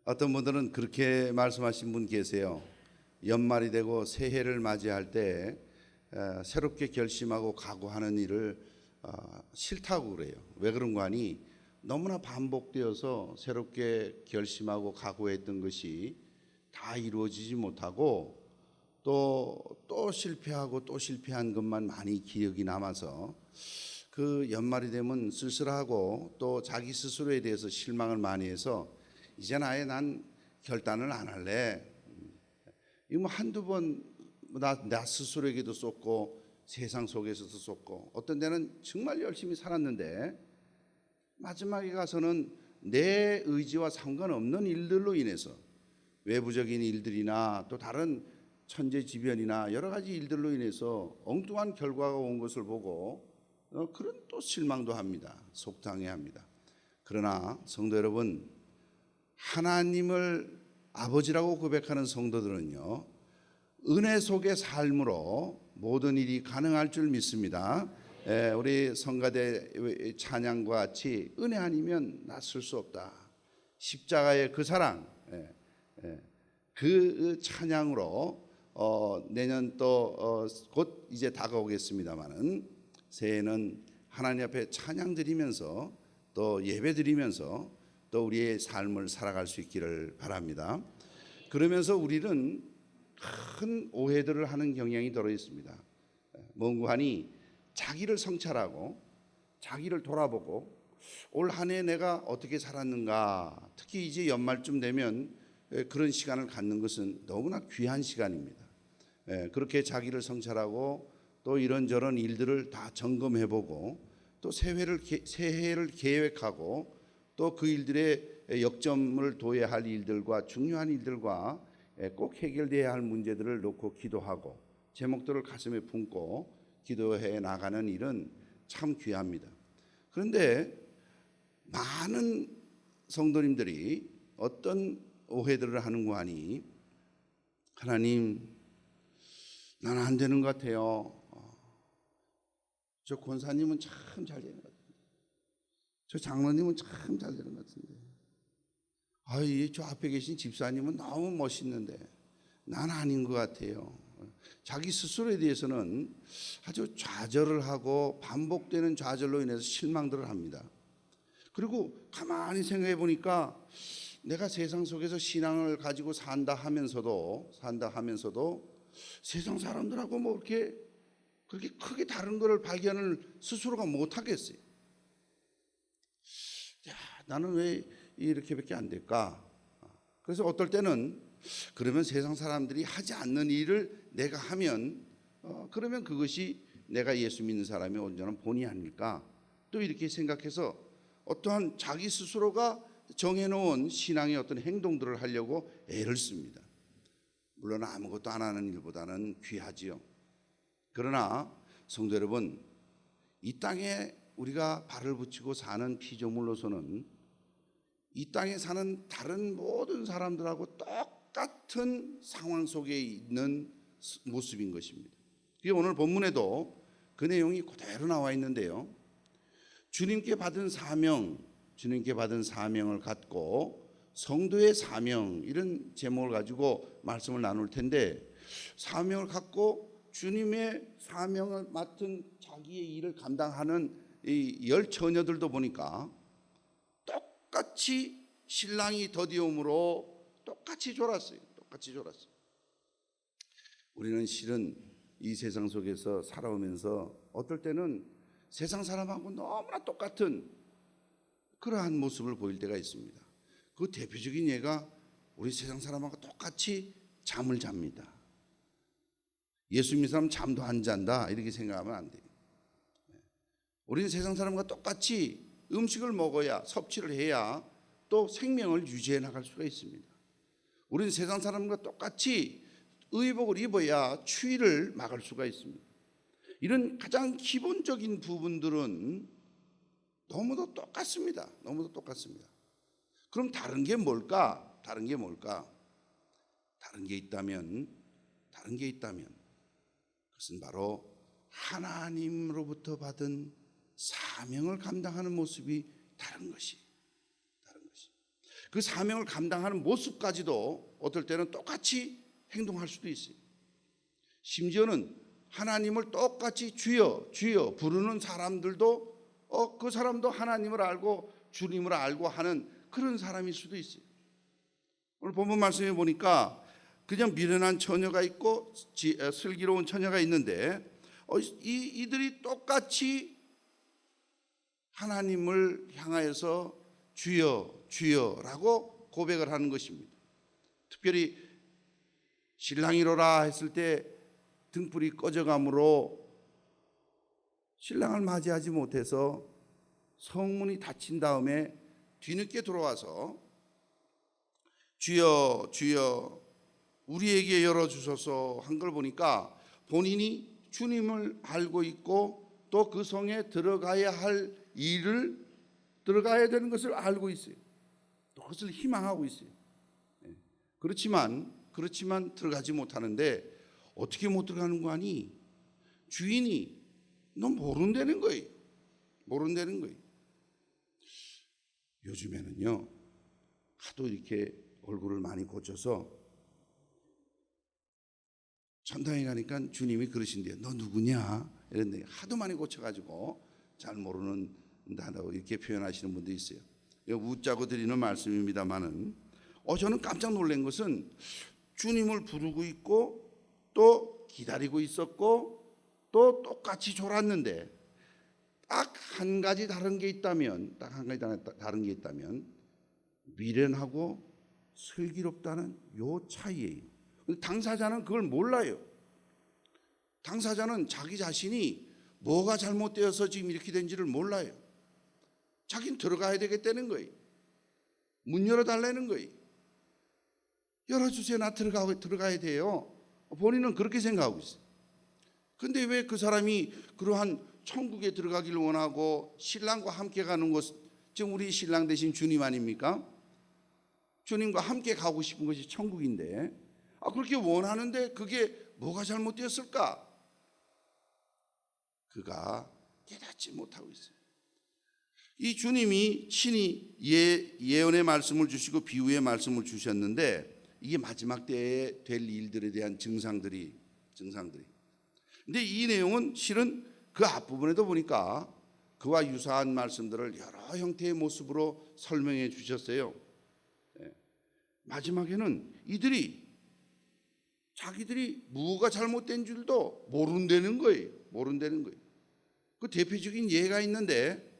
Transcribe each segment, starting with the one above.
어떤 분들은 그렇게 말씀하신 분 계세요. 연말이 되고 새해를 맞이할 때 새롭게 결심하고 각오하는 일을 싫다고 그래요. 왜 그런가 하니 너무나 반복되어서 새롭게 결심하고 각오했던 것이 다 이루어지지 못하고 또 실패하고 또 실패한 것만 많이 기억이 남아서 그 연말이 되면 쓸쓸하고 또 자기 스스로에 대해서 실망을 많이 해서 이제 아예 난 결단을 안 할래. 이거 뭐 한두 번 나 스스로에게도 쏟고 세상 속에서도 쏟고 어떤 데는 정말 열심히 살았는데 마지막에 가서는 내 의지와 상관없는 일들로 인해서 외부적인 일들이나 또 다른 천재지변이나 여러 가지 일들로 인해서 엉뚱한 결과가 온 것을 보고 그런 또 실망도 합니다. 속상해 합니다. 그러나 성도 여러분, 하나님을 아버지라고 고백하는 성도들은요, 은혜 속의 삶으로 모든 일이 가능할 줄 믿습니다. 우리 성가대 찬양과 같이 은혜 아니면 낯설 수 없다. 십자가의 그 사랑, 그 찬양으로 내년 또 곧 이제 다가오겠습니다마는 새해는 하나님 앞에 찬양 드리면서 또 예배 드리면서 또 우리의 삶을 살아갈 수 있기를 바랍니다. 그러면서 우리는 큰 오해들을 하는 경향이 들어 있습니다. 뭔가 하니 자기를 성찰하고 자기를 돌아보고 올 한 해 내가 어떻게 살았는가, 특히 이제 연말쯤 되면 그런 시간을 갖는 것은 너무나 귀한 시간입니다. 그렇게 자기를 성찰하고 또 이런저런 일들을 다 점검해보고 또 새해를 계획하고 또 그 일들의 역점을 둬야 할 일들과 중요한 일들과 꼭 해결돼야 할 문제들을 놓고 기도하고 제목들을 가슴에 품고 기도해 나가는 일은 참 귀합니다. 그런데 많은 성도님들이 어떤 오해들을 하는가 하니 하나님, 나는 안 되는 것 같아요. 저 권사님은 참 잘 되는 것 같은데, 저 장로님은 참 잘 되는 것 같은데, 저 앞에 계신 집사님은 너무 멋있는데 난 아닌 것 같아요. 자기 스스로에 대해서는 아주 좌절을 하고 반복되는 좌절로 인해서 실망들을 합니다. 그리고 가만히 생각해 보니까 내가 세상 속에서 신앙을 가지고 산다 하면서도 세상 사람들하고 뭐 그렇게 크게 다른 것을 발견을 스스로가 못 하겠어요. 나는 왜 이렇게밖에 안 될까? 그래서 어떨 때는 그러면 세상 사람들이 하지 않는 일을 내가 하면 그러면 그것이 내가 예수 믿는 사람의 온전한 본이 아닐까? 또 이렇게 생각해서 어떠한 자기 스스로가 정해놓은 신앙의 어떤 행동들을 하려고 애를 씁니다. 물론 아무것도 안 하는 일보다는 귀하지요. 그러나 성도 여러분, 이 땅에 우리가 발을 붙이고 사는 피조물로서는 이 땅에 사는 다른 모든 사람들하고 똑같은 상황 속에 있는 모습인 것입니다. 오늘 본문에도 그 내용이 그대로 나와 있는데요, 주님께 받은 사명을 갖고 성도의 사명, 이런 제목을 가지고 말씀을 나눌 텐데, 사명을 갖고 주님의 사명을 맡은 자기의 일을 감당하는 이 열 처녀들도 보니까 똑같이 신랑이 더디움으로 똑같이 졸았어요. 우리는 실은 이 세상 속에서 살아오면서 어떨 때는 세상 사람하고 너무나 똑같은 그러한 모습을 보일 때가 있습니다. 그 대표적인 예가 우리 세상 사람하고 똑같이 잠을 잡니다. 예수 믿는 사람 잠도 안 잔다 이렇게 생각하면 안 돼요. 우리는 세상 사람과 똑같이 음식을 먹어야, 섭취를 해야 또 생명을 유지해 나갈 수가 있습니다. 우리는 세상 사람과 똑같이 의복을 입어야 추위를 막을 수가 있습니다. 이런 가장 기본적인 부분들은 너무도 똑같습니다. 그럼 다른 게 뭘까? 다른 게 있다면 그것은 바로 하나님으로부터 받은 사명을 감당하는 모습이 다른 것이. 그 사명을 감당하는 모습까지도 어떨 때는 똑같이 행동할 수도 있어요. 심지어는 하나님을 똑같이 주여 주여 부르는 사람들도 그 사람도 하나님을 알고 주님을 알고 하는 그런 사람일 수도 있어요. 오늘 본문 말씀에 보니까 그냥 미련한 처녀가 있고 슬기로운 처녀가 있는데 이들이 똑같이 하나님을 향하여서 주여 주여라고 고백을 하는 것입니다. 특별히 신랑이로라 했을 때 등불이 꺼져가므로 신랑을 맞이하지 못해서 성문이 닫힌 다음에 뒤늦게 들어와서 주여 주여 우리에게 열어주소서 한 걸 보니까 본인이 주님을 알고 있고 또 그 성에 들어가야 할 일을 들어가야 되는 것을 알고 있어요. 또 그것을 희망하고 있어요. 그렇지만 들어가지 못하는데 어떻게 못 들어가는 거 아니? 주인이 너 모른다는 거예요. 모른다는 거예요. 요즘에는요 하도 이렇게 얼굴을 많이 고쳐서 천당에 가니까 주님이 그러신대요. 너 누구냐? 이런데 하도 많이 고쳐가지고 잘 모르는 단어 이렇게 표현하시는 분도 있어요. 웃자고 드리는 말씀입니다만은 저는 깜짝 놀란 것은 주님을 부르고 있고 또 기다리고 있었고 또 똑같이 졸았는데 딱 한 가지 다른 게 있다면 미련하고 슬기롭다는 요 차이예요. 당사자는 그걸 몰라요. 당사자는 자기 자신이 뭐가 잘못되어서 지금 이렇게 된지를 몰라요. 자기는 들어가야 되겠다는 거예요. 문 열어달라는 거예요. 열어주세요. 나 들어가야 돼요. 본인은 그렇게 생각하고 있어요. 근데 왜 그 사람이 그러한 천국에 들어가기를 원하고 신랑과 함께 가는 곳, 지금 우리 신랑 대신 주님 아닙니까? 주님과 함께 가고 싶은 것이 천국인데 그렇게 원하는데 그게 뭐가 잘못되었을까? 그가 깨닫지 못하고 있어요. 이 주님이 친히 예언의 말씀을 주시고 비유의 말씀을 주셨는데 이게 마지막 때에 될 일들에 대한 증상들이. 근데 이 내용은 실은 그 앞부분에도 보니까 그와 유사한 말씀들을 여러 형태의 모습으로 설명해 주셨어요. 마지막에는 이들이 자기들이 뭐가 잘못된 줄도 모른다는 거예요. 그 대표적인 예가 있는데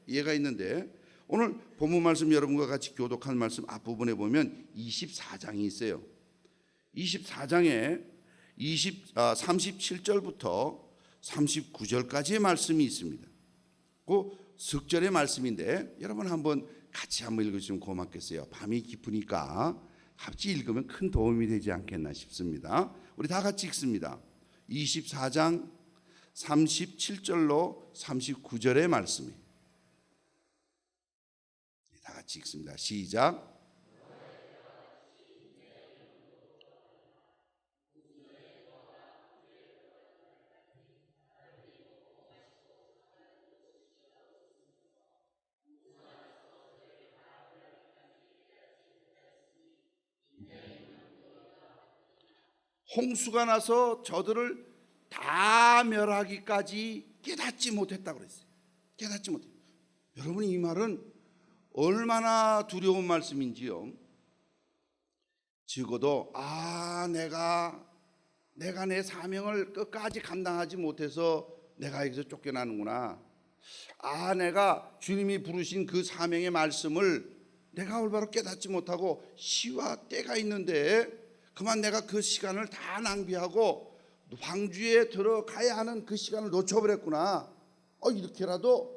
오늘 본문 말씀 여러분과 같이 교독한 말씀 앞부분에 보면 24장이 있어요. 24장에 37절부터 39절까지의 말씀이 있습니다. 그 석절의 말씀인데 여러분 같이 한번 읽으시면 고맙겠어요. 밤이 깊으니까 같이 읽으면 큰 도움이 되지 않겠나 싶습니다. 우리 다 같이 읽습니다. 24장 37절로 39절의 말씀이에요. 다 같이 읽습니다. 시작. 홍수가 나서 저들을 다 멸하기까지 깨닫지 못했다고 그랬어요. 깨닫지 못해. 여러분 이 말은 얼마나 두려운 말씀인지요. 적어도 내가 내 사명을 끝까지 감당하지 못해서 내가 여기서 쫓겨나는구나. 내가 주님이 부르신 그 사명의 말씀을 내가 올바로 깨닫지 못하고 시와 때가 있는데 그만 내가 그 시간을 다 낭비하고 방주에 들어가야 하는 그 시간을 놓쳐버렸구나. 이렇게라도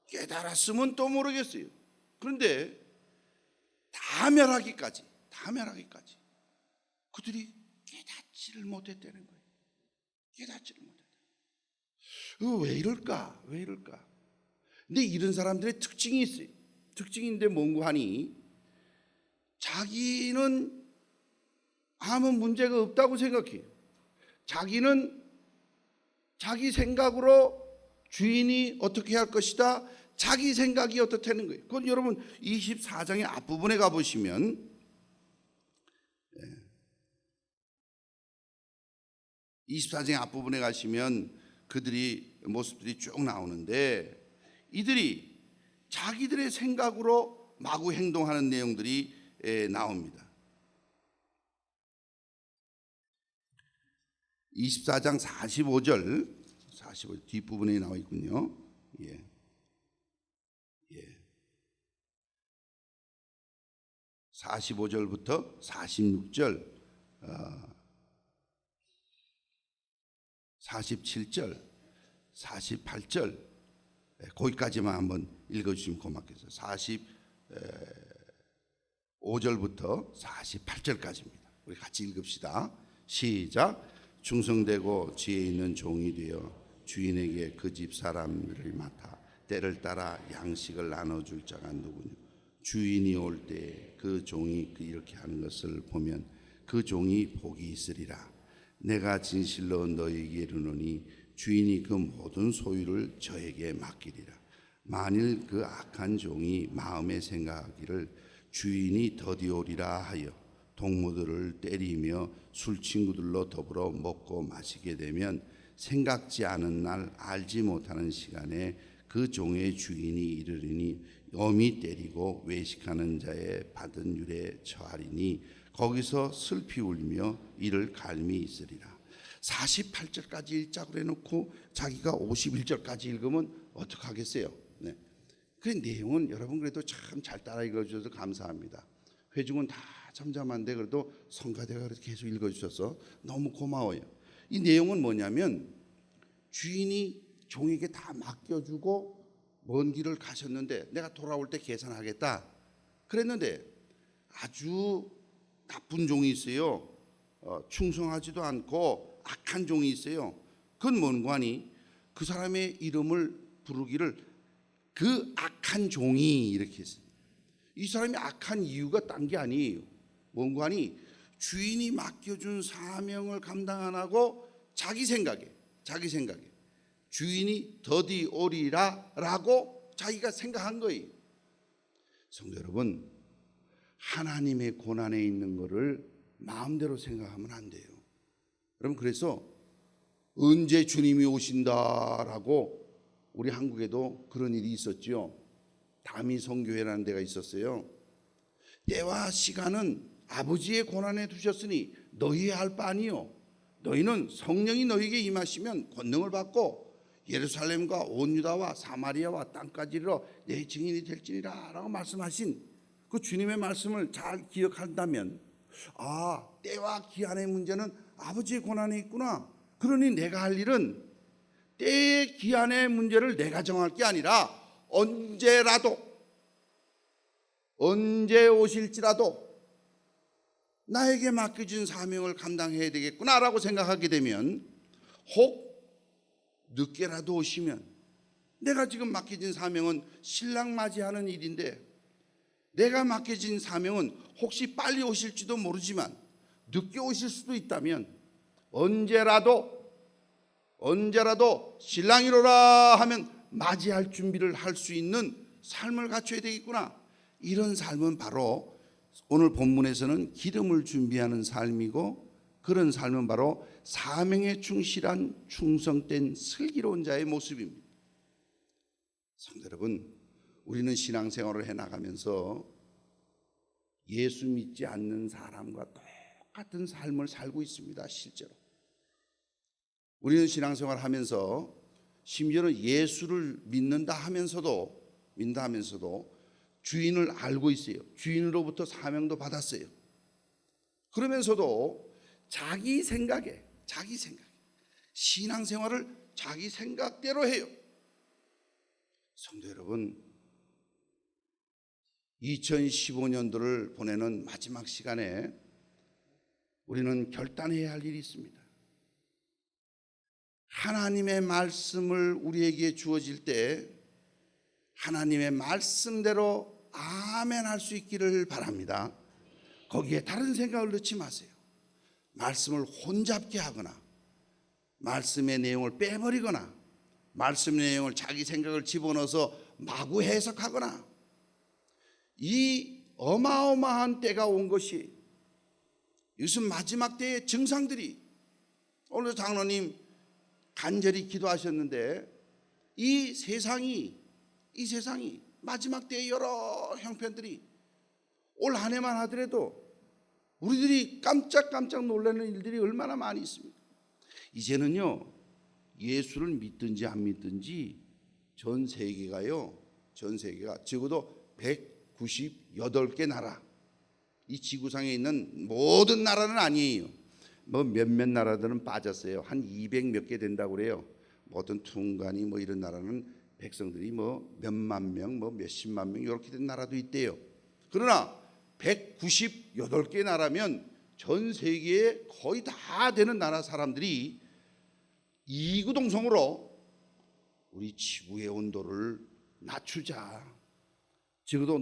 깨달았으면 또 모르겠어요. 그런데 다 멸하기까지 그들이 깨닫지를 못했다는 거예요. 깨닫지를 못했다. 왜 이럴까? 근데 이런 사람들의 특징이 있어요. 특징인데 뭔고 하니 자기는 아무 문제가 없다고 생각해요. 자기는 자기 생각으로 주인이 어떻게 할 것이다, 자기 생각이 어떻다는 거예요. 그건 여러분 24장의 앞부분에 가보시면 24장의 앞부분에 가시면 그들이 모습들이 쭉 나오는데 이들이 자기들의 생각으로 마구 행동하는 내용들이 나옵니다. 24장 45절 뒷부분에 나와 있군요. 45절부터 46절 47절 48절 거기까지만 한번 읽어주시면 고맙겠어요. 45절부터 48절까지입니다. 우리 같이 읽읍시다. 시작. 충성되고 지혜 있는 종이 되어 주인에게 그 집 사람들을 맡아 때를 따라 양식을 나눠줄 자가 누구냐. 주인이 올 때 그 종이 이렇게 하는 것을 보면 그 종이 복이 있으리라. 내가 진실로 너희에게 이르노니 주인이 그 모든 소유를 저에게 맡기리라. 만일 그 악한 종이 마음에 생각하기를 주인이 더디오리라 하여 동무들을 때리며 술 친구들로 더불어 먹고 마시게 되면 생각지 않은 날 알지 못하는 시간에 그 종의 주인이 이르리니 엄히 때리고 외식하는 자의 받은 율에 처하리니 거기서 슬피 울며 이를 갈미 있으리라. 48절까지 읽자고 해놓고 자기가 51절까지 읽으면 어떡하겠어요? 네. 그 내용은 여러분 그래도 참 잘 따라 읽어주셔서 감사합니다. 회중은 다 잠잠한데 그래도 성가대가 계속 읽어주셔서 너무 고마워요. 이 내용은 뭐냐면 주인이 종에게 다 맡겨주고 먼 길을 가셨는데 내가 돌아올 때 계산하겠다 그랬는데 아주 나쁜 종이 있어요. 충성하지도 않고 악한 종이 있어요. 그건 뭔 관이 그 사람의 이름을 부르기를 그 악한 종이 이렇게 했어요. 이 사람이 악한 이유가 딴 게 아니에요. 뭔 관이 주인이 맡겨준 사명을 감당 안 하고 자기 생각에 주인이 더디 오리라 라고 자기가 생각한 거예요. 성도 여러분, 하나님의 고난에 있는 거를 마음대로 생각하면 안 돼요. 여러분 그래서 언제 주님이 오신다라고 우리 한국에도 그런 일이 있었죠. 다미 성교회라는 데가 있었어요. 때와 시간은 아버지의 고난에 두셨으니 너희의 할 바 아니요. 너희는 성령이 너희에게 임하시면 권능을 받고 예루살렘과 온 유다와 사마리아와 땅까지 이르러 내 증인이 될지니라 라고 말씀하신 그 주님의 말씀을 잘 기억한다면 때와 기한의 문제는 아버지의 권한에 있구나. 그러니 내가 할 일은 때의 기한의 문제를 내가 정할 게 아니라 언제라도 언제 오실지라도 나에게 맡겨진 사명을 감당해야 되겠구나라고 생각하게 되면 혹 늦게라도 오시면 내가 지금 맡겨진 사명은 신랑 맞이하는 일인데 내가 맡겨진 사명은 혹시 빨리 오실지도 모르지만 늦게 오실 수도 있다면 언제라도 신랑이로라 하면 맞이할 준비를 할 수 있는 삶을 갖춰야 되겠구나. 이런 삶은 바로 오늘 본문에서는 기름을 준비하는 삶이고 그런 삶은 바로 사명에 충실한 충성된 슬기로운 자의 모습입니다. 성도 여러분, 우리는 신앙생활을 해나가면서 예수 믿지 않는 사람과 똑같은 삶을 살고 있습니다. 실제로 우리는 신앙생활을 하면서 심지어는 예수를 믿는다 하면서도 주인을 알고 있어요. 주인으로부터 사명도 받았어요. 그러면서도 자기 생각에 신앙생활을 자기 생각대로 해요. 성도 여러분, 2015년도를 보내는 마지막 시간에 우리는 결단해야 할 일이 있습니다. 하나님의 말씀을 우리에게 주어질 때 하나님의 말씀대로 아멘 할 수 있기를 바랍니다. 거기에 다른 생각을 넣지 마세요. 말씀을 혼잡게 하거나 말씀의 내용을 빼버리거나 말씀의 내용을 자기 생각을 집어넣어서 마구 해석하거나 이 어마어마한 때가 온 것이 이것은 마지막 때의 증상들이 오늘 장로님 간절히 기도하셨는데 이 세상이 마지막 때의 여러 형편들이 올 한 해만 하더라도 우리들이 깜짝깜짝 놀라는 일들이 얼마나 많이 있습니까? 이제는요 예수를 믿든지 안 믿든지 전 세계가 적어도 198개 나라, 이 지구상에 있는 모든 나라는 아니에요. 뭐 몇몇 나라들은 빠졌어요. 한 200 몇 개 된다고 그래요. 어떤 퉁가니 뭐 이런 나라는 백성들이 뭐 몇만 명, 뭐 몇십만 명 이렇게 된 나라도 있대요. 그러나 198개 나라면 전 세계에 거의 다 되는 나라 사람들이 이구동성으로 우리 지구의 온도를 낮추자, 적어도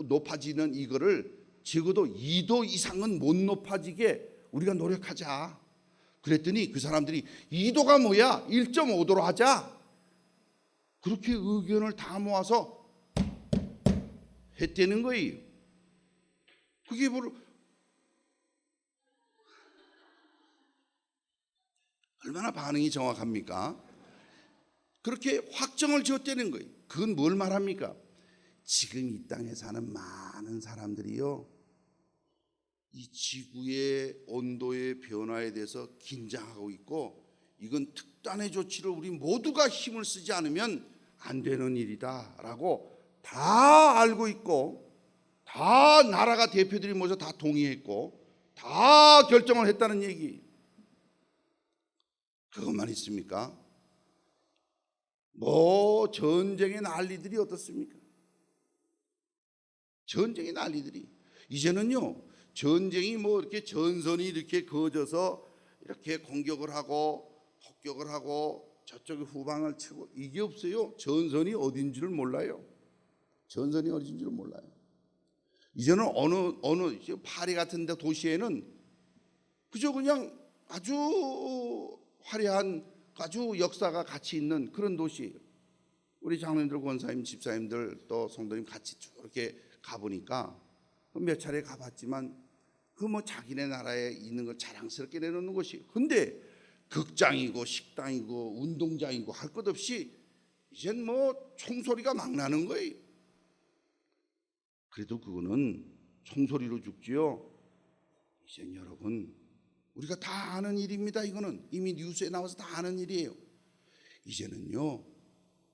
높아지는 이거를 적어도 2도 이상은 못 높아지게 우리가 노력하자. 그랬더니 그 사람들이 2도가 뭐야? 1.5도로 하자. 그렇게 의견을 다 모아서 했다는 거예요. 그게 바로 얼마나 반응이 정확합니까? 그렇게 확정을 지었다는 거예요. 그건 뭘 말합니까? 지금 이 땅에 사는 많은 사람들이요, 이 지구의 온도의 변화에 대해서 긴장하고 있고, 이건 특단의 조치를 우리 모두가 힘을 쓰지 않으면 안 되는 일이다라고 다 알고 있고, 다 나라가 대표들이 모여서 다 동의했고 다 결정을 했다는 얘기. 그것만 있습니까? 뭐 전쟁의 난리들이 어떻습니까? 전쟁의 난리들이 이제는요, 전쟁이 뭐 이렇게 전선이 이렇게 그어져서 이렇게 공격을 하고 폭격을 하고 저쪽에 후방을 치고 이게 없어요. 전선이 어딘지를 몰라요. 전선이 어딘지를 몰라요. 이제는 어느 파리 같은 데 도시에는 그저 그냥 아주 화려한 아주 역사가 같이 있는 그런 도시예요. 우리 장로님들, 권사님, 집사님들 또 성도님 같이 쭉 이렇게 가보니까 몇 차례 가봤지만 그 뭐 자기네 나라에 있는 걸 자랑스럽게 내놓는 것이, 근데 극장이고 식당이고 운동장이고 할 것 없이 이젠 뭐 총소리가 막 나는 거예요. 그래도 그거는 총소리로 죽지요. 이젠 여러분 우리가 다 아는 일입니다. 이거는 이미 뉴스에 나와서 다 아는 일이에요. 이제는요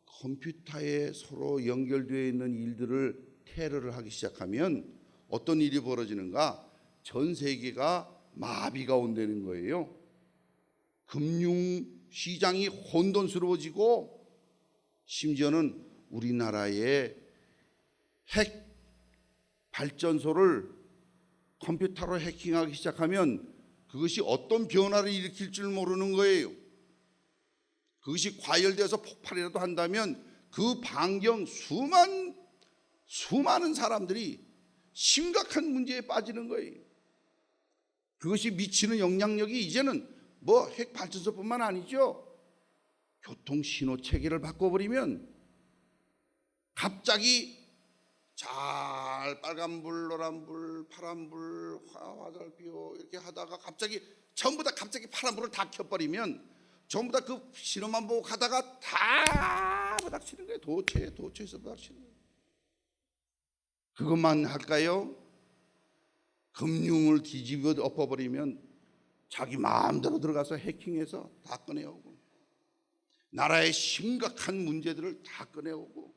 컴퓨터에 서로 연결되어 있는 일들을 테러를 하기 시작하면 어떤 일이 벌어지는가? 전 세계가 마비가 온다는 거예요. 금융시장이 혼돈스러워지고 심지어는 우리나라의 핵 발전소를 컴퓨터로 해킹하기 시작하면 그것이 어떤 변화를 일으킬 줄 모르는 거예요. 그것이 과열돼서 폭발이라도 한다면 그 반경 수많은 사람들이 심각한 문제에 빠지는 거예요. 그것이 미치는 영향력이 이제는 뭐 핵 발전소뿐만 아니죠. 교통 신호 체계를 바꿔버리면 갑자기 잘 빨간불, 노란불, 파란불, 화살표 이렇게 하다가 갑자기 전부 다 갑자기 파란불을 다 켜버리면 전부 다 그 신호만 보고 가다가 다 부닥치는 거예요. 도처에서 부닥치는 거예요. 그것만 할까요? 금융을 뒤집어 엎어버리면 자기 마음대로 들어가서 해킹해서 다 꺼내오고 나라의 심각한 문제들을 다 꺼내오고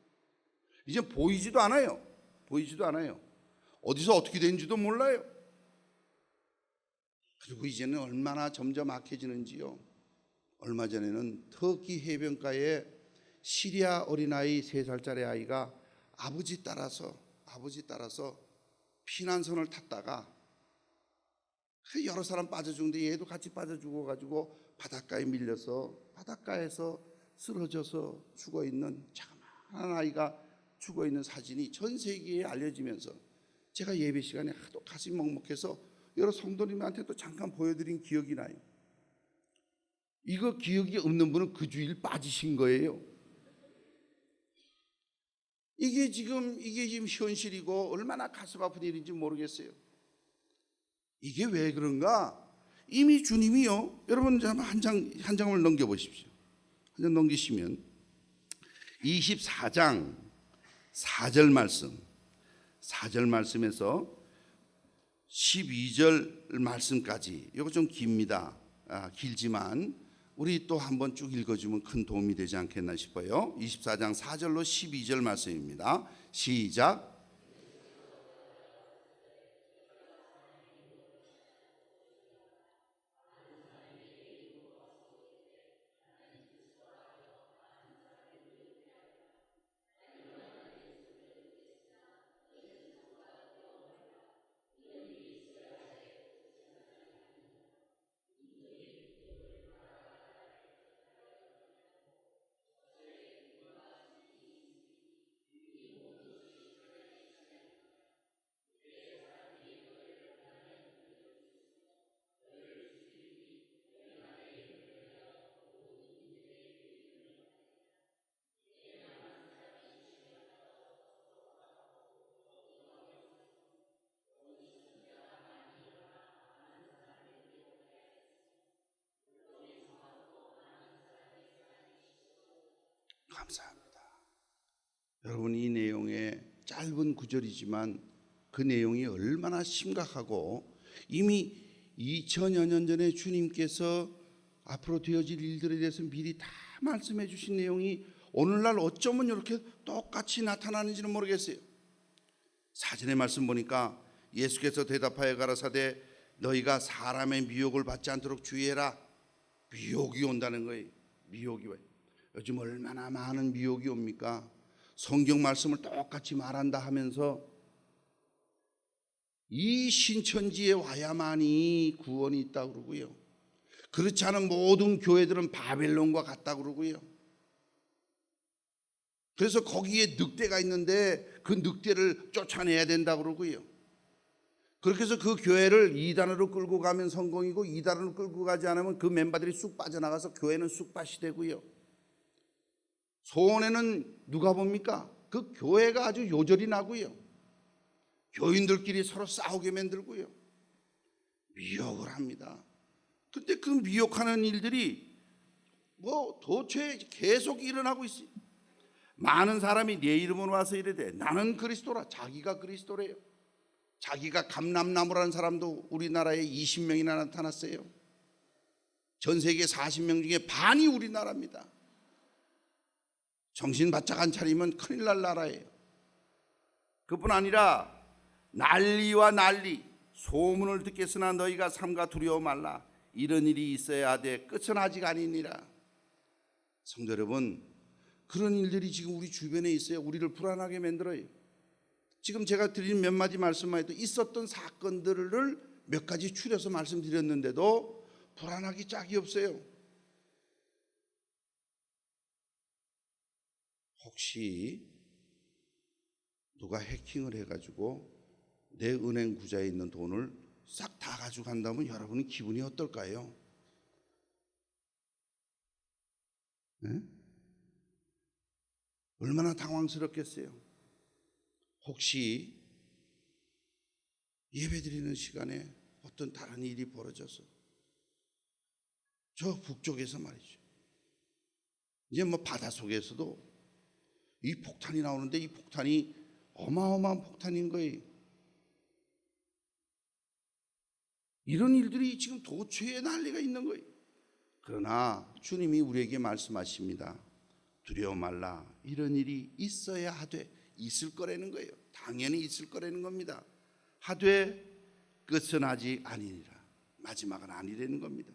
이제 보이지도 않아요. 어디서 어떻게 되는지도 몰라요. 그리고 이제는 얼마나 점점 악해지는지요. 얼마 전에는 터키 해변가에 시리아 어린아이 3살짜리 아이가 아버지 따라서 피난선을 탔다가 여러 사람 빠져 죽는데 얘도 같이 빠져 죽어가지고 바닷가에 밀려서 바닷가에서 쓰러져서 죽어있는 자그마한 아이가 죽어있는 사진이 전 세계에 알려지면서 제가 예배 시간에 하도 가슴이 먹먹해서 여러 성도님한테도 잠깐 보여드린 기억이 나요. 이거 기억이 없는 분은 그 주일 빠지신 거예요. 이게 지금 현실이고 얼마나 가슴 아픈 일인지 모르겠어요. 이게 왜 그런가? 이미 주님이요. 여러분 한 장을 넘겨보십시오. 한 장 넘기시면 24장 4절 말씀에서 12절 말씀까지, 이거 좀 깁니다. 길지만 우리 또 한번 쭉 읽어주면 큰 도움이 되지 않겠나 싶어요. 24장 4절로 12절 말씀입니다. 시작. 감사합니다. 여러분, 이 내용의 짧은 구절이지만 그 내용이 얼마나 심각하고, 이미 2000여 년 전에 주님께서 앞으로 되어질 일들에 대해서 미리 다 말씀해 주신 내용이 오늘날 어쩌면 이렇게 똑같이 나타나는지는 모르겠어요. 사전의 말씀 보니까 예수께서 대답하여 가라사대 너희가 사람의 미혹을 받지 않도록 주의해라. 미혹이 온다는 거예요. 미혹이 와요. 요즘 얼마나 많은 미혹이 옵니까? 성경 말씀을 똑같이 말한다 하면서 이 신천지에 와야만이 구원이 있다고 그러고요. 그렇지 않은 모든 교회들은 바벨론과 같다 그러고요. 그래서 거기에 늑대가 있는데 그 늑대를 쫓아내야 된다 그러고요. 그렇게 해서 그 교회를 이단으로 끌고 가면 성공이고, 이단으로 끌고 가지 않으면 그 멤버들이 쑥 빠져나가서 교회는 쑥밭이 되고요. 소원에는 누가 봅니까? 그 교회가 아주 요절이 나고요. 교인들끼리 서로 싸우게 만들고요. 미혹을 합니다. 근데 그 미혹하는 일들이 도처에 계속 일어나고 있어요. 많은 사람이 내 이름으로 와서 이르되 나는 그리스도라. 자기가 그리스도래요. 자기가 감람나무라는 사람도 우리나라에 20명이나 나타났어요. 전 세계 40명 중에 반이 우리나라입니다. 정신 바짝 안 차리면 큰일 날 나라예요. 그뿐 아니라 난리와 난리, 소문을 듣겠으나 너희가 삼가 두려워 말라. 이런 일이 있어야 하되 끝은 아직 아니니라. 성도 여러분, 그런 일들이 지금 우리 주변에 있어요. 우리를 불안하게 만들어요. 지금 제가 드린 몇 마디 말씀만 해도 있었던 사건들을 몇 가지 추려서 말씀드렸는데도 불안하기 짝이 없어요. 혹시 누가 해킹을 해가지고 내 은행 구좌에 있는 돈을 싹 다 가져간다면 여러분은 기분이 어떨까요? 네? 얼마나 당황스럽겠어요. 혹시 예배드리는 시간에 어떤 다른 일이 벌어져서 저 북쪽에서 말이죠. 이제 바닷속에서도 이 폭탄이 나오는데 이 폭탄이 어마어마한 폭탄인 거예요. 이런 일들이 지금 도처에 난리가 있는 거예요. 그러나 주님이 우리에게 말씀하십니다. 두려워 말라. 이런 일이 있어야 하되, 있을 거라는 거예요. 당연히 있을 거라는 겁니다. 하되 끝은 아직 아니니라. 마지막은 아니라는 겁니다.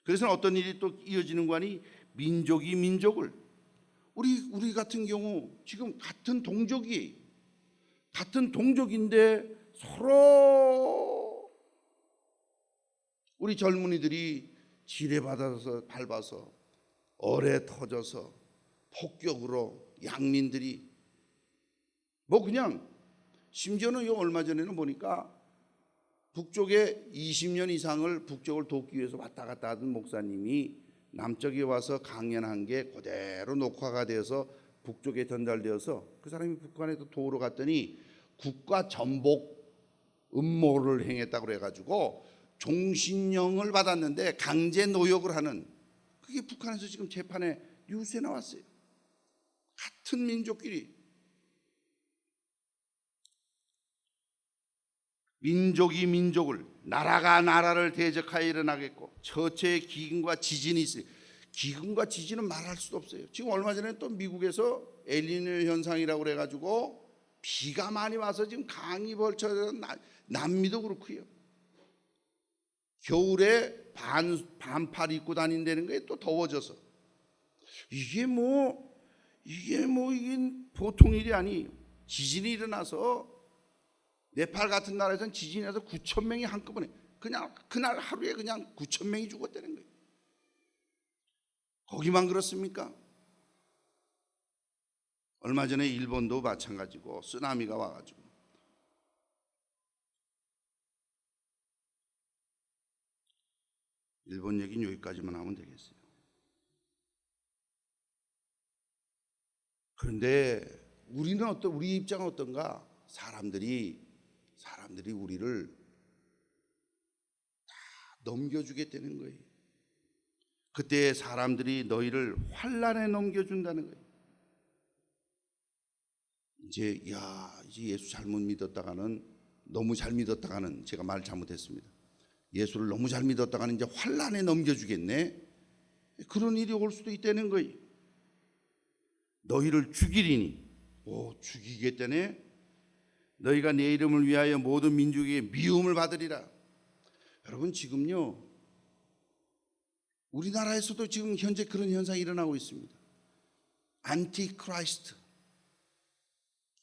그래서 어떤 일이 또 이어지는 거니, 민족이 민족을, 우리 같은 경우 지금 같은 동족이에요. 같은 동족인데 서로 우리 젊은이들이 지뢰받아서 밟아서 얼에 터져서 폭격으로 양민들이 그냥, 심지어는 얼마 전에는 보니까 북쪽에 20년 이상을 북쪽을 돕기 위해서 왔다 갔다 하던 목사님이 남쪽에 와서 강연한 게 그대로 녹화가 돼서 북쪽에 전달되어서 그 사람이 북한에도 도우러 갔더니 국가 전복 음모를 행했다고 그래가지고 종신형을 받았는데 강제 노역을 하는, 그게 북한에서 지금 재판에 뉴스에 나왔어요. 같은 민족끼리, 민족이 민족을, 나라가 나라를 대적하여 일어나겠고 처처의 기근과 지진이 있어요. 기근과 지진은 말할 수도 없어요. 지금 얼마 전에 또 미국에서 엘니뇨 현상이라고 그래가지고 비가 많이 와서 지금 강이 벌쳐서 남미도 그렇고요. 겨울에 반팔 입고 다닌다는 거에 또 더워져서 이게 보통 일이 아니에요. 지진이 일어나서 네팔 같은 나라에서는 지진이 나서 9천 명이 한꺼번에 그냥 그날 하루에 그냥 9천 명이 죽었다는 거예요. 거기만 그렇습니까? 얼마 전에 일본도 마찬가지고 쓰나미가 와가지고 일본 얘기는 여기까지만 하면 되겠어요. 그런데 우리 입장은 어떤가? 사람들이 우리를 다 넘겨주겠다는 거예요. 그때 사람들이 너희를 환난에 넘겨준다는 거예요. 이제 예수 잘못 믿었다가는, 너무 잘 믿었다가는, 제가 말 잘못했습니다. 예수를 너무 잘 믿었다가는 이제 환난에 넘겨주겠네. 그런 일이 올 수도 있다는 거예요. 너희를 죽이리니, 죽이겠다네. 너희가 내 이름을 위하여 모든 민족에게 미움을 받으리라. 여러분, 지금요 우리나라에서도 지금 현재 그런 현상이 일어나고 있습니다. 안티크라이스트,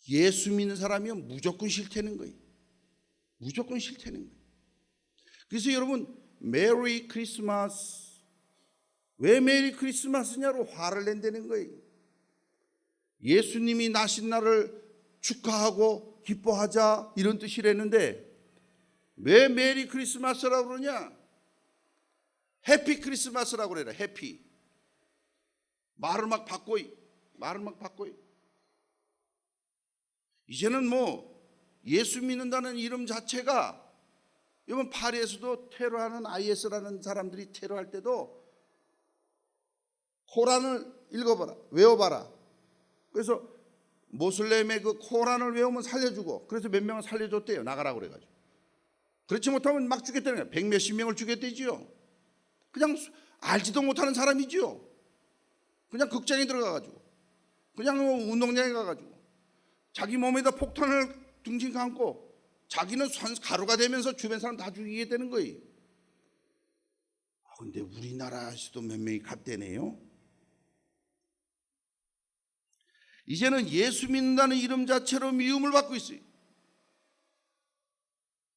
예수 믿는 사람이면 무조건 싫다는 거예요. 무조건 싫다는 거예요. 그래서 여러분, 메리 크리스마스, 왜 메리 크리스마스냐로 화를 낸다는 거예요. 예수님이 나신 날을 축하하고 기뻐하자, 이런 뜻이랬는데 왜 메리 크리스마스라고 그러냐? 해피 크리스마스라고 그래라. 해피. 말을 막 바꿔. 이제는 예수 믿는다는 이름 자체가, 이번 파리에서도 테러하는 IS라는 사람들이 테러할 때도 코란을 읽어봐라, 외워봐라. 그래서 모슬렘의 그 코란을 외우면 살려주고, 그래서 몇 명을 살려줬대요. 나가라고 그래가지고. 그렇지 못하면 막 죽였다는 거예요. 100몇십 명을 죽였대지요. 그냥 알지도 못하는 사람이지요. 그냥 극장에 들어가가지고, 그냥 운동장에 가가지고 자기 몸에다 폭탄을 둥진 감고 자기는 가루가 되면서 주변 사람 다 죽이겠다는 거예요. 근데 우리나라에서도 몇 명이 갔대네요. 이제는 예수 믿는다는 이름 자체로 미움을 받고 있어요.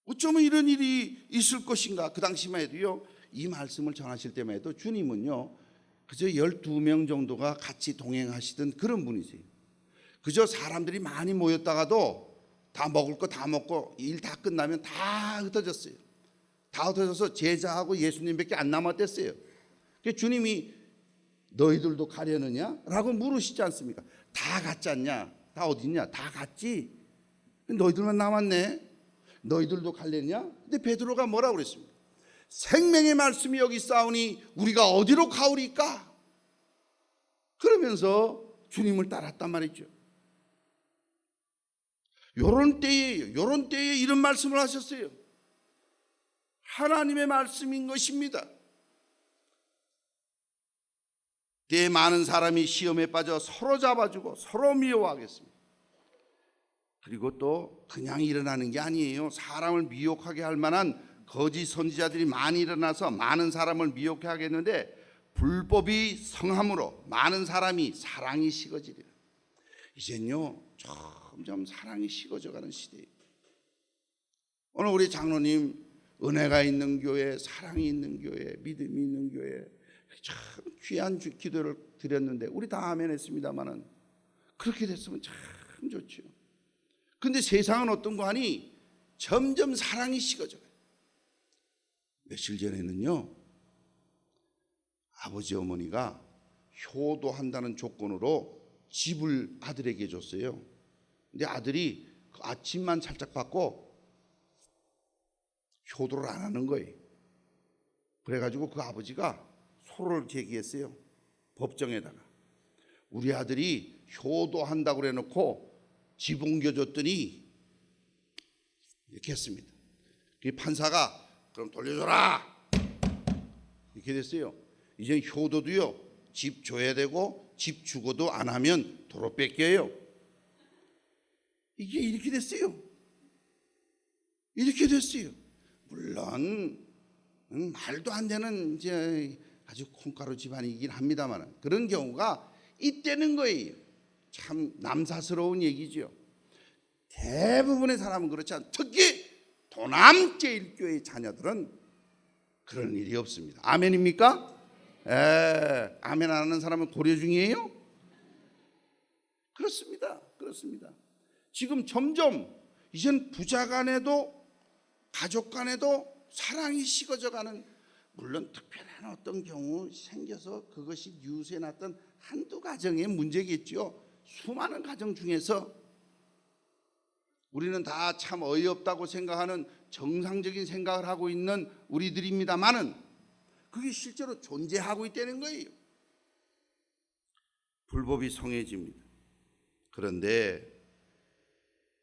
어쩌면 이런 일이 있을 것인가. 그 당시만 해도요, 이 말씀을 전하실 때만 해도 주님은요 그저 12명 정도가 같이 동행하시던 그런 분이세요. 그저 사람들이 많이 모였다가도 다 먹을 거 다 먹고 일 다 끝나면 다 흩어졌어요. 다 흩어져서 제자하고 예수님밖에 안 남았댔어요. 그래서 주님이 너희들도 가려느냐? 라고 물으시지 않습니까? 다 갔지 않냐? 다 어딨냐? 다 갔지? 너희들만 남았네? 너희들도 갈려냐? 근데 베드로가 뭐라고 그랬습니까? 생명의 말씀이 여기 있사오니 우리가 어디로 가오리까? 그러면서 주님을 따랐단 말이죠. 요런 때에 이런 말씀을 하셨어요. 하나님의 말씀인 것입니다. 때에 많은 사람이 시험에 빠져 서로 잡아주고 서로 미워하겠습니다. 그리고 또 그냥 일어나는 게 아니에요. 사람을 미혹하게 할 만한 거짓 선지자들이 많이 일어나서 많은 사람을 미혹해 하겠는데, 불법이 성함으로 많은 사람이 사랑이 식어지리라. 이젠요 점점 사랑이 식어져가는 시대예요. 오늘 우리 장로님 은혜가 있는 교회, 사랑이 있는 교회, 믿음이 있는 교회, 참 귀한 기도를 드렸는데 우리 다 아멘 했습니다마는 그렇게 됐으면 참 좋죠. 근데 세상은 어떤 거 하니 점점 사랑이 식어져요. 며칠 전에는요 아버지 어머니가 효도한다는 조건으로 집을 아들에게 줬어요. 근데 아들이 그 아침만 살짝 받고 효도를 안 하는 거예요. 그래가지고 그 아버지가 소를 제기했어요. 법정에다가. 우리 아들이 효도한다고 그래놓고 집 옮겨줬더니 이렇게 했습니다. 그 판사가 그럼 돌려줘라 이렇게 됐어요. 이제 효도도요 집 줘야 되고 집 주고도 안 하면 도로 뺏겨요. 이게 이렇게 됐어요. 이렇게 됐어요. 물론 말도 안 되는 이제 아주 콩가루 집안이긴 합니다만 그런 경우가 있다는 거예요. 참 남사스러운 얘기죠. 대부분의 사람은 그렇지 않아요. 특히 도남 제1교회 자녀들은 그런 일이 없습니다. 아멘입니까? 아멘 안 하는 사람은 고려 중이에요? 그렇습니다. 그렇습니다. 지금 점점 이젠 부자 간에도 가족 간에도 사랑이 식어져가는, 물론 특별한 어떤 경우 생겨서 그것이 유세났던 한두 가정의 문제겠죠. 수많은 가정 중에서 우리는 다 참 어이없다고 생각하는 정상적인 생각을 하고 있는 우리들입니다만은 그게 실제로 존재하고 있다는 거예요. 불법이 성해집니다. 그런데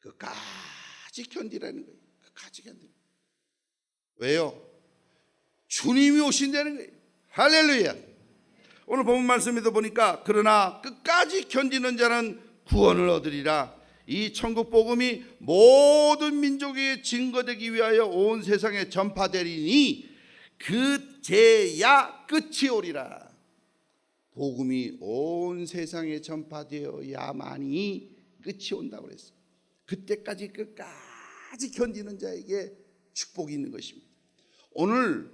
끝까지 견디라는 거예요. 끝까지 견디라. 왜요? 주님이 오신다는 거예요. 할렐루야. 오늘 본문 말씀에도 보니까 그러나 끝까지 견디는 자는 구원을 얻으리라. 이 천국 복음이 모든 민족에게 증거되기 위하여 온 세상에 전파되리니 그제야 끝이 오리라. 복음이 온 세상에 전파되어야만이 끝이 온다고 그랬어요. 그때까지 끝까지 견디는 자에게 축복이 있는 것입니다. 오늘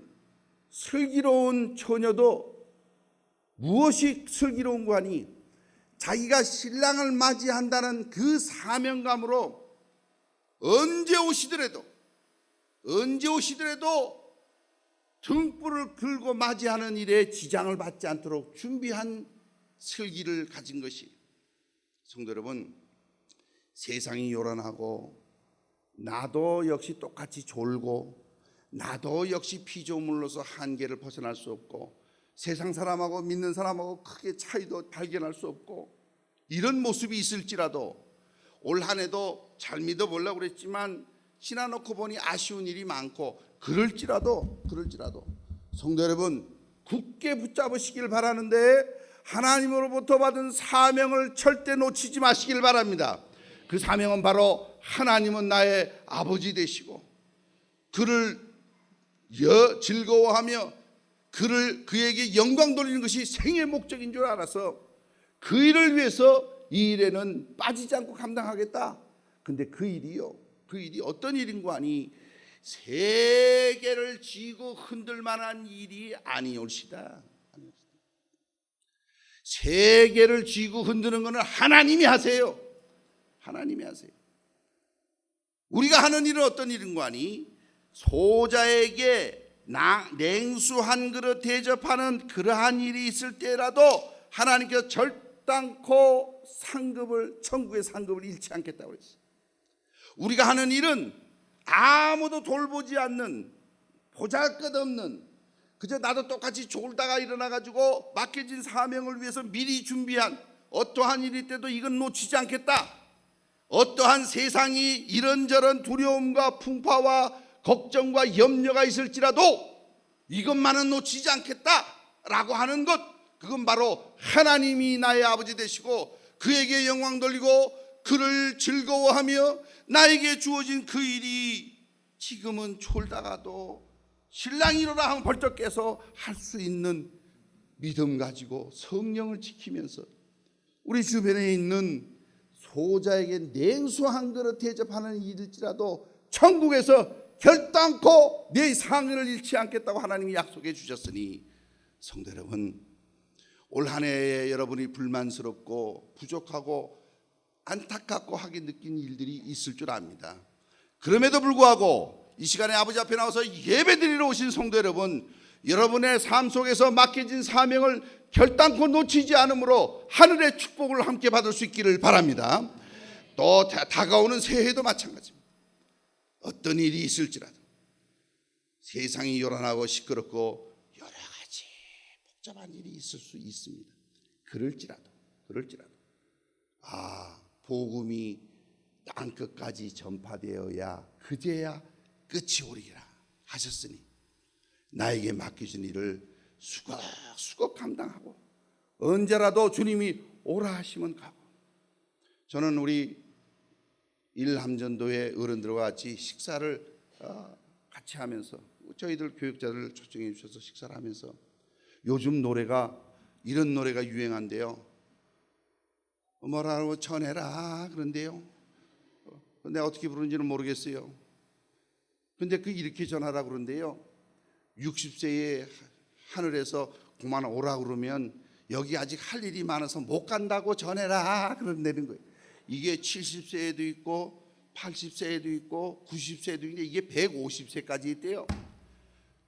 슬기로운 처녀도 무엇이 슬기로운 거 아니? 자기가 신랑을 맞이한다는 그 사명감으로 언제 오시더라도 등불을 들고 맞이하는 일에 지장을 받지 않도록 준비한 슬기를 가진 것이, 성도 여러분, 세상이 요란하고 나도 역시 똑같이 졸고 나도 역시 피조물로서 한계를 벗어날 수 없고 세상 사람하고 믿는 사람하고 크게 차이도 발견할 수 없고 이런 모습이 있을지라도 올 한 해도 잘 믿어보려고 그랬지만 지나놓고 보니 아쉬운 일이 많고 그럴지라도 성도 여러분 굳게 붙잡으시길 바라는데 하나님으로부터 받은 사명을 절대 놓치지 마시길 바랍니다. 그 사명은 바로 하나님은 나의 아버지 되시고 그를 즐거워하며 그에게 영광 돌리는 것이 생의 목적인 줄 알아서 그 일을 위해서 이 일에는 빠지지 않고 감당하겠다. 근데 그 일이 어떤 일인 거 아니? 세계를 쥐고 흔들 만한 일이 아니올시다. 세계를 쥐고 흔드는 것은 하나님이 하세요. 하나님이 하세요. 우리가 하는 일은 어떤 일인 거 아니? 소자에게 냉수 한 그릇 대접하는 그러한 일이 있을 때라도 하나님께서 절단코 천국의 상급을 잃지 않겠다고 했어요. 우리가 하는 일은 아무도 돌보지 않는 보잘것없는 그저 나도 똑같이 졸다가 일어나가지고 맡겨진 사명을 위해서 미리 준비한 어떠한 일일 때도 이건 놓치지 않겠다. 어떠한 세상이 이런저런 두려움과 풍파와 걱정과 염려가 있을지라도 이것만은 놓치지 않겠다라고 하는 것, 그건 바로 하나님이 나의 아버지 되시고 그에게 영광 돌리고 그를 즐거워하며 나에게 주어진 그 일이 지금은 졸다가도 신랑이 일어나 하면 벌떡 깨서 할 수 있는 믿음 가지고 성령을 지키면서 우리 주변에 있는 소자에게 냉수 한 그릇 대접하는 일일지라도 천국에서 결단코 내 상을 잃지 않겠다고 하나님이 약속해 주셨으니 성도 여러분, 올 한 해에 여러분이 불만스럽고 부족하고 안타깝고 하게 느낀 일들이 있을 줄 압니다. 그럼에도 불구하고 이 시간에 아버지 앞에 나와서 예배드리러 오신 성도 여러분, 여러분의 삶 속에서 맡겨진 사명을 결단코 놓치지 않으므로 하늘의 축복을 함께 받을 수 있기를 바랍니다. 또 다가오는 새해도 마찬가지입니다. 어떤 일이 있을지라도, 세상이 요란하고 시끄럽고 여러 가지 복잡한 일이 있을 수 있습니다. 그럴지라도 복음이 땅끝까지 전파되어야 그제야 끝이 오리라 하셨으니 나에게 맡겨진 일을 수고수고 감당하고 언제라도 주님이 오라 하시면 가고. 저는 우리 일함전도회 어른들과 같이 식사를 같이 하면서, 저희들 교육자들 초청해 주셔서 식사를 하면서, 요즘 노래가 이런 노래가 유행한데요. 뭐라고 전해라 그런데요. 내가 어떻게 부르는지는 모르겠어요. 근데 이렇게 전하라 그런데요. 60세에 하늘에서 그만 오라 그러면 여기 아직 할 일이 많아서 못 간다고 전해라 그런다는 거예요. 이게 70세에도 있고 80세에도 있고 90세에도 있는데 이게 150세까지 있대요.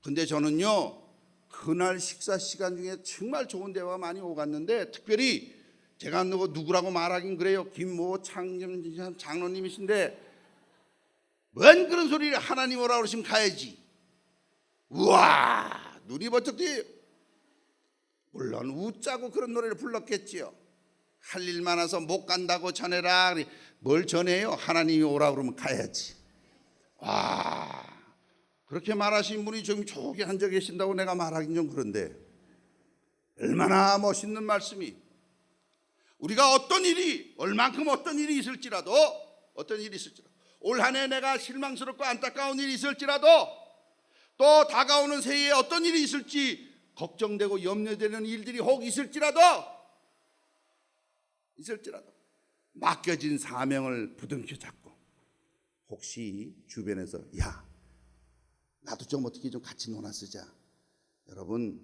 근데 저는요, 그날 식사 시간 중에 정말 좋은 대화가 많이 오갔는데, 특별히 제가 누구라고 말하긴 그래요. 김모 장로님이신데 뭔 그런 소리를 하나님 오라 그러시면 가야지. 우와, 눈이 번쩍 뜨요. 물론 웃자고 그런 노래를 불렀겠지요. 할 일 많아서 못 간다고 전해라. 뭘 전해요? 하나님이 오라 그러면 가야지. 와, 그렇게 말하신 분이 좀 저기 앉아 계신다고 내가 말하긴 좀 그런데, 얼마나 멋있는 말씀이. 우리가 어떤 일이, 얼만큼 어떤 일이 있을지라도 올 한 해 내가 실망스럽고 안타까운 일이 있을지라도, 또 다가오는 새해에 어떤 일이 있을지 걱정되고 염려되는 일들이 혹 있을지라도 맡겨진 사명을 부둥켜 잡고, 혹시 주변에서 야, 나도 좀 어떻게 좀 같이 놀아쓰자. 여러분,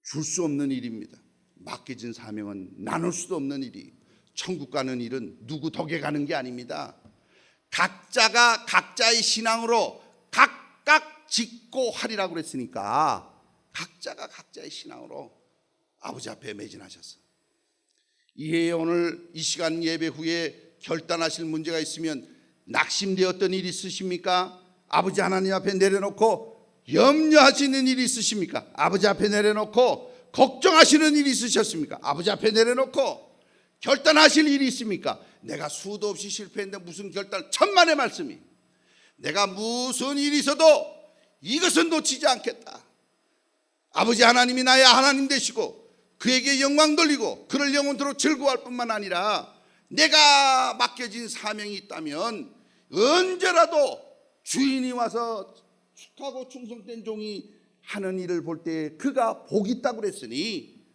줄 수 없는 일입니다. 맡겨진 사명은 나눌 수도 없는 일이. 천국 가는 일은 누구 덕에 가는 게 아닙니다. 각자가 각자의 신앙으로 각각 짓고 하리라고 그랬으니까, 각자가 각자의 신앙으로 아버지 앞에 매진하셨어. 이해 오늘 이 시간 예배 후에 결단하실 문제가 있으면, 낙심되었던 일이 있으십니까? 아버지 하나님 앞에 내려놓고 염려하시는 일이 있으십니까? 아버지 앞에 내려놓고 걱정하시는 일이 있으셨습니까? 아버지 앞에 내려놓고 결단하실 일이 있습니까? 내가 수도 없이 실패했는데 무슨 결단, 천만의 말씀이. 내가 무슨 일이 있어도 이것은 놓치지 않겠다. 아버지 하나님이 나의 하나님 되시고 그에게 영광 돌리고 그를 영원토록 즐거워할 뿐만 아니라, 내가 맡겨진 사명이 있다면 언제라도 주인이 와서 축하고 충성된 종이 하는 일을 볼 때 그가 복이 있다고 그랬으니,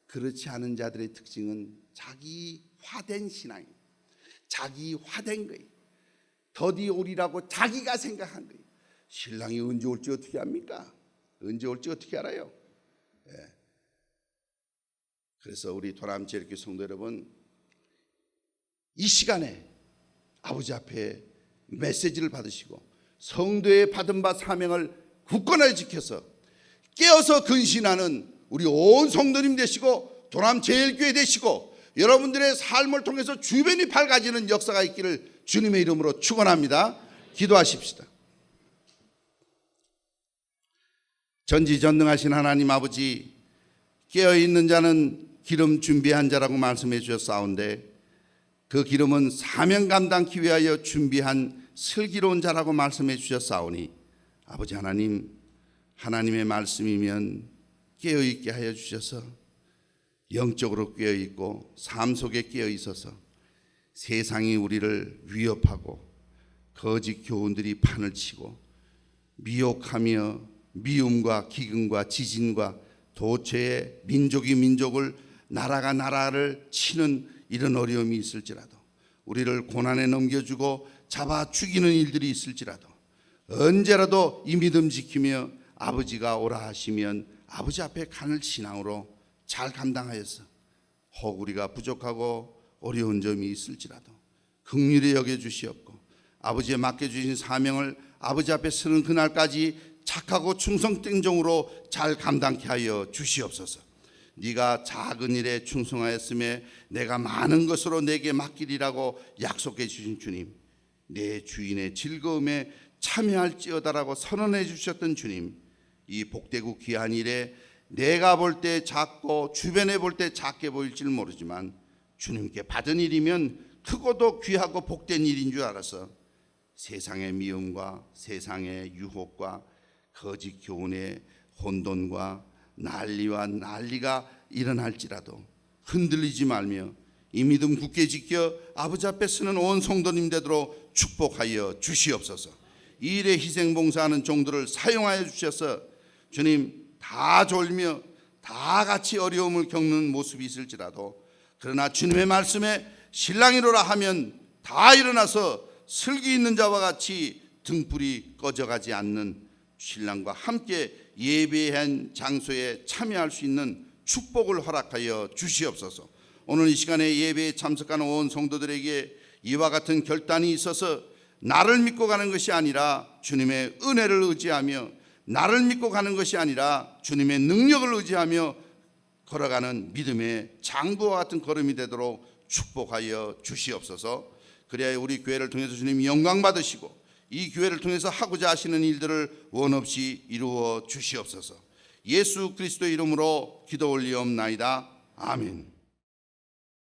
그렇지 않은 자들의 특징은 자기화된 신앙이에요. 자기화된 거예요. 더디 오리라고 자기가 생각한 거예요. 신랑이 언제 올지 어떻게 합니까? 언제 올지 어떻게 알아요? 그래서 우리 도남제일교회 성도 여러분, 이 시간에 아버지 앞에 메시지를 받으시고 성도의 받은 바 사명을 굳건하게 지켜서 깨어서 근신하는 우리 온 성도님 되시고 도남제일교회 되시고, 여러분들의 삶을 통해서 주변이 밝아지는 역사가 있기를 주님의 이름으로 축원합니다. 기도하십시다. 전지전능하신 하나님 아버지, 깨어있는 자는 기름 준비한 자라고 말씀해 주셨사온데, 그 기름은 사명 감당하기 위하여 준비한 슬기로운 자라고 말씀해 주셨사오니, 아버지 하나님, 하나님의 말씀이면 깨어있게 하여 주셔서 영적으로 깨어있고 삶 속에 깨어있어서 세상이 우리를 위협하고 거짓 교훈들이 판을 치고 미혹하며 미움과 기근과 지진과 도처에 민족이 민족을, 나라가 나라를 치는 이런 어려움이 있을지라도, 우리를 고난에 넘겨주고 잡아 죽이는 일들이 있을지라도, 언제라도 이 믿음 지키며 아버지가 오라 하시면 아버지 앞에 가는 신앙으로 잘 감당하여서, 혹 우리가 부족하고 어려운 점이 있을지라도 긍휼히 여겨주시옵고, 아버지의 맡겨주신 사명을 아버지 앞에 서는 그날까지 착하고 충성된 종으로 잘 감당케 하여 주시옵소서. 네가 작은 일에 충성하였음에 내가 많은 것으로 내게 맡기리라고 약속해 주신 주님, 내 주인의 즐거움에 참여할지어다라고 선언해 주셨던 주님, 이 복되고 귀한 일에 내가 볼 때 작고 주변에 볼 때 작게 보일지는 모르지만 주님께 받은 일이면 크고도 귀하고 복된 일인 줄 알아서 세상의 미움과 세상의 유혹과 거짓 교훈의 혼돈과 난리가 일어날지라도 흔들리지 말며 이 믿음 굳게 지켜 아버지 앞에 서는 온 성도님 되도록 축복하여 주시옵소서. 이 일에 희생봉사하는 종들을 사용하여 주셔서 주님, 다 졸며 다 같이 어려움을 겪는 모습이 있을지라도 그러나 주님의 말씀에 실랑이로라 하면 다 일어나서 슬기 있는 자와 같이 등불이 꺼져가지 않는 신랑과 함께 예배한 장소에 참여할 수 있는 축복을 허락하여 주시옵소서. 오늘 이 시간에 예배에 참석하는 온 성도들에게 이와 같은 결단이 있어서 나를 믿고 가는 것이 아니라 주님의 은혜를 의지하며, 나를 믿고 가는 것이 아니라 주님의 능력을 의지하며 걸어가는 믿음의 장부와 같은 걸음이 되도록 축복하여 주시옵소서. 그래야 우리 교회를 통해서 주님 영광 받으시고 이 교회를 통해서 하고자 하시는 일들을 원없이 이루어 주시옵소서. 예수 그리스도의 이름으로 기도 올리옵나이다. 아멘.